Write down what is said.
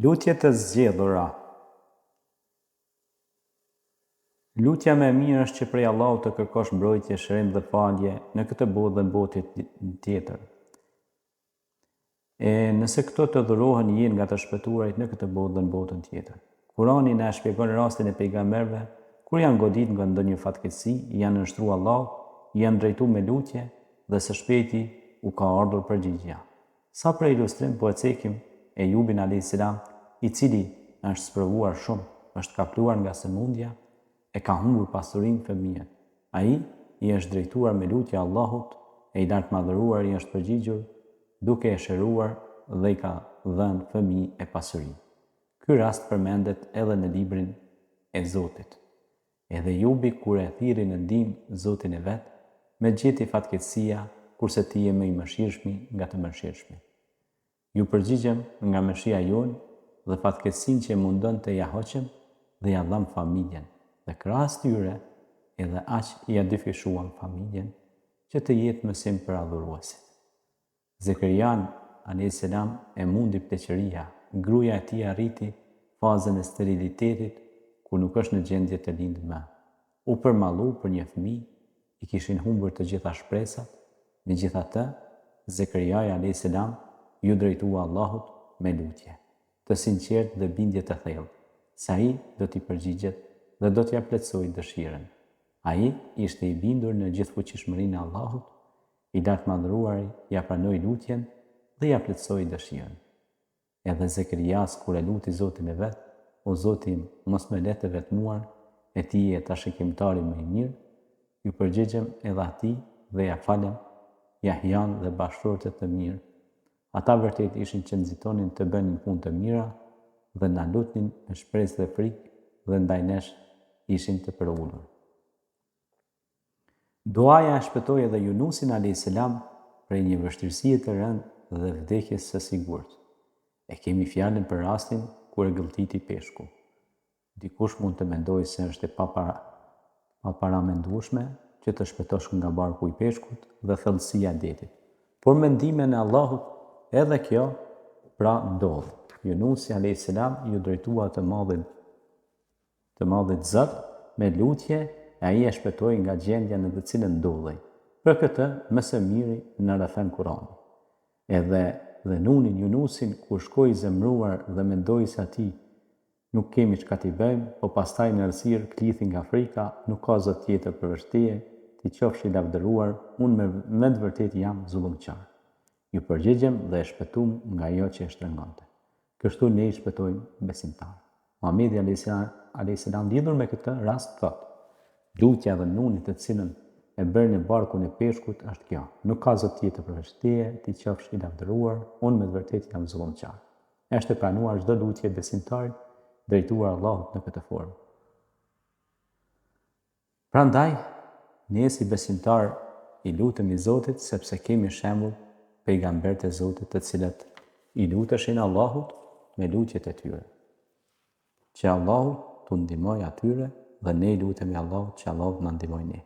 Lutjet e zgjedhura. Lutja më e mirë është që prej Allahut të kërkosh mbrojtje, shërim dhe falje në këtë botë dhe në botën tjetër. Nëse këto të dhurohen jenë nga të shpëtuarit në këtë botë dhe në botën tjetër. Kurani na shpjegon rastin e pejgamberëve kur janë godit nga ndonjë fatkeqësi, janë nështruar Allahut, janë drejtuar me lutje dhe së shpejti u ka ardhur përgjigjja. Sa për ilustrim po e cekim Ejubin a.s. i cili është sprovuar shumë, është kapluar nga sëmundja, e ka humbur pasurinë fëmijët. Ai i është drejtuar me lutje Allahut, e i lartë madhëruar i është përgjigjur, duke e shëruar dhe i ka dhënë fëmijë e pasuri. Ky rast përmendet edhe në librin e Zotit. Edhe Ejubi kur e thirri në ndihmë Zotin e vet, me gjeti fatkeqësia, kurse ti je më i mëshirshmi nga të mëshirshmi. Ju përgjigjem nga mëshia jonë dhe fatkeqësinë që mundon të ja hoqem dhe ja dham familjen, dhe krahas tyre edhe aq ja dyfishuam familjen që të jetë mësim për adhuruesit. Zekerian a.s. e mundi pleqëria, gruaja e tij arriti fazën e sterilitetit ku nuk është në gjendje të lindë më. U përmallu për një fëmijë, i kishin humbur të gjitha shpresat, megjithatë Zekeriaja a.s. ju drejtua Allahut me lutje, të sinqertë dhe bindje të thellë, se ai do t'i përgjigjet dhe do t'ja plotësojë dëshirën. Ai ishte i bindur në gjithfuqishmërinë e Allahut, i lartë madhëruari ja pranoi lutjen dhe ja plotësoi dëshirën. Edhe Zekerias kur e luti Zotin e vet, o Zoti im, mos më le të vetmuar, e ti je tashëkimtari më i mirë, ju përgjigjem edhe atij dhe ja falem Jahjan dhe bashkëshortet të mirë. Ata vërtet ishin që nxitonin të bënin punë të mira dhe na lutnin me shpresë dhe frikë dhe ndaj nesh ishin të përulur. Duaja e shpëtoi edhe Yunusin a.s. prej një vështirësie të rëndë dhe vdekjes së sigurt. E kemi fjalën për rastin kur e gëlltiti peshku. Dikush mund të mendojë se është e paparamendueshme që të shpëtosh nga barku i peshkut dhe thellësia e detit. Por me ndihmën e Allahut edhe kjo pra ndodh. Yunusi a.s. ju drejtua të madhit Zot me lutje, e ai e shpëtoi nga gjendja në të cilën ndodhej. Për këtë më së miri në rrethen Kur'ani. Edhe dhe nunin Yunusin kur shkoi zemruar dhe mendoi se atij nuk kemi çka t'i bëjmë, po pastaj në errësirë klithi nga frika, nuk ka zot tjetër përveç teje, ti qofsh i lavdëruar, unë me të vërtetë jam zullumqar. Ju përgjigjem dhe e shpëtum nga ajo që e shtrëngonte. Kështu ne i shpëtojmë besimtarë. Muhamedi a.s. lidhur me këtë rast thotë: lutja dhe nuni të cilën e bërë në barkun e peshkut është kjo: nuk ka zot tjetër përveç teje, ti qofsh i lavdëruar, unë me të vërtetë jam zullumqar. Është e pranuar çdo lutje e besimtarit drejtuar Allahut në këtë formë. Prandaj, ne si besimtar i lutemi Zotit sepse kemi shembull pejgamberët e Zotit të cilët i luteshin Allahut me lutjet e tyre. Që Allahu t'u ndihmojë atyre dhe ne i lutemi Allahut që Allahu na ndihmojë ne.